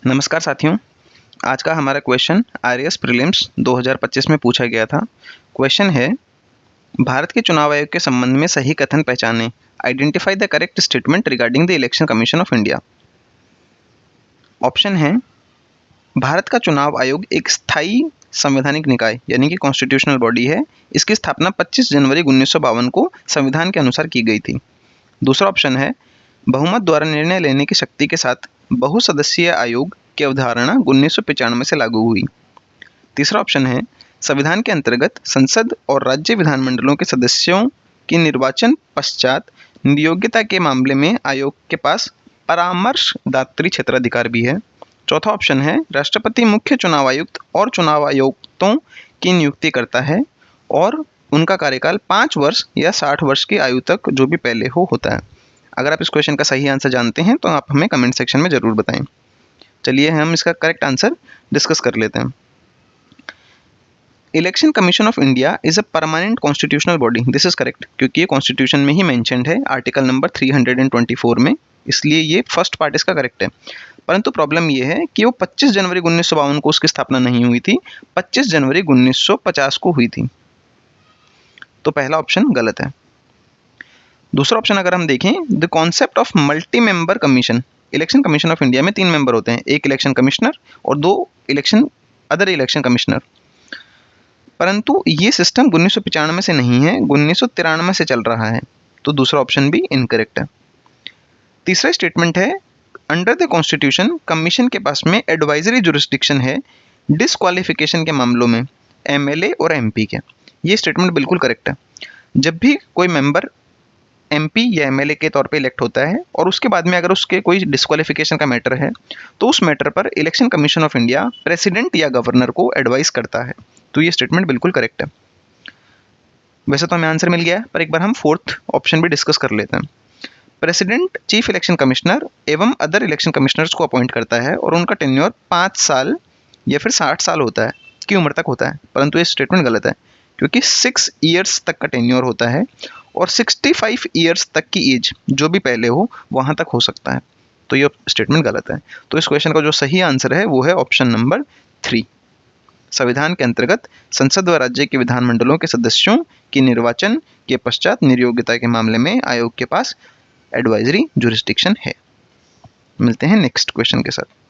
नमस्कार साथियों। आज का हमारा क्वेश्चन आईआरएस प्रीलिम्स 2025 में पूछा गया था। क्वेश्चन है, भारत के चुनाव आयोग के संबंध में सही कथन पहचानें। Identify the correct statement regarding the election commission of India. Option है, भारत का चुनाव आयोग एक स्थायी संवैधानिक निकाय यानी कि कॉन्स्टिट्यूशनल बॉडी है। इसकी स्थापना 25 जनवरी 1952 को संविधान के अनुसार की गई थी। दूसरा ऑप्शन है, बहुमत द्वारा निर्णय लेने की शक्ति के साथ बहुसदस्यीय आयोग की अवधारणा 1995 से लागू हुई। तीसरा ऑप्शन है, संविधान के अंतर्गत संसद और राज्य विधानमंडलों के सदस्यों की निर्वाचन पश्चात नियोग्यता के मामले में आयोग के पास परामर्शदात्री क्षेत्राधिकार भी है। चौथा ऑप्शन है, राष्ट्रपति मुख्य चुनाव आयुक्त और चुनाव आयुक्तों की नियुक्ति करता है और उनका कार्यकाल 5 वर्ष या 60 वर्ष की आयु तक जो भी पहले होता है। अगर आप इस क्वेश्चन का सही आंसर जानते हैं तो आप हमें कमेंट सेक्शन में ज़रूर बताएं। चलिए हम इसका करेक्ट आंसर डिस्कस कर लेते हैं। Election commission of India is a permanent constitutional body. This is correct, क्योंकि ये कॉन्स्टिट्यूशन में ही मेंशन्ड है आर्टिकल नंबर 324 में, इसलिए ये फर्स्ट पार्ट इसका करेक्ट है। परंतु प्रॉब्लम ये है कि वो 25 जनवरी 1952 को उसकी स्थापना नहीं हुई थी, 25 जनवरी 1950 को हुई थी। तो पहला ऑप्शन गलत है। दूसरा ऑप्शन अगर हम देखें, the concept of multi member commission. Election commission of India में 3 मेंबर होते हैं, एक इलेक्शन कमिश्नर और 2 अदर इलेक्शन कमिश्नर। परंतु ये सिस्टम 1995 से नहीं है, 1993 से चल रहा है। तो दूसरा ऑप्शन भी इनकरेक्ट है। तीसरा स्टेटमेंट है, अंडर द कॉन्स्टिट्यूशन कमीशन के पास में एडवाइजरी जुरिस्डिक्शन है डिसक्वालिफिकेशन के मामलों में एमएलए और एमपी के। ये स्टेटमेंट बिल्कुल करेक्ट है। जब भी कोई मेंबर एमपी या एमएलए के तौर पे इलेक्ट होता है और उसके बाद में अगर उसके कोई डिस्क्वालिफिकेशन का मैटर है तो उस मैटर पर election commission of India president या गवर्नर को एडवाइस करता है। तो ये स्टेटमेंट बिल्कुल करेक्ट है। वैसे तो हमें आंसर मिल गया है, पर एक बार हम फोर्थ ऑप्शन भी डिस्कस कर लेते हैं। प्रेसिडेंट चीफ इलेक्शन कमिश्नर एवं अदर इलेक्शन कमिश्नर्स को अपॉइंट करता है और उनका टेन्योर 5 साल या फिर 60 साल होता है की उम्र तक होता है। परंतु ये स्टेटमेंट गलत है, क्योंकि 6 ईयर्स तक का टेन्योर होता है और 65 ईयर्स तक की एज जो भी पहले हो वहाँ तक हो सकता है। तो ये स्टेटमेंट गलत है। तो इस क्वेश्चन का जो सही आंसर है वो है ऑप्शन नंबर 3। संविधान के अंतर्गत संसद व राज्य के विधानमंडलों के सदस्यों की निर्वाचन के पश्चात नियोग्यता के मामले में आयोग के पास एडवाइजरी जुरिस्डिक्शन है। मिलते हैं नेक्स्ट क्वेश्चन के साथ।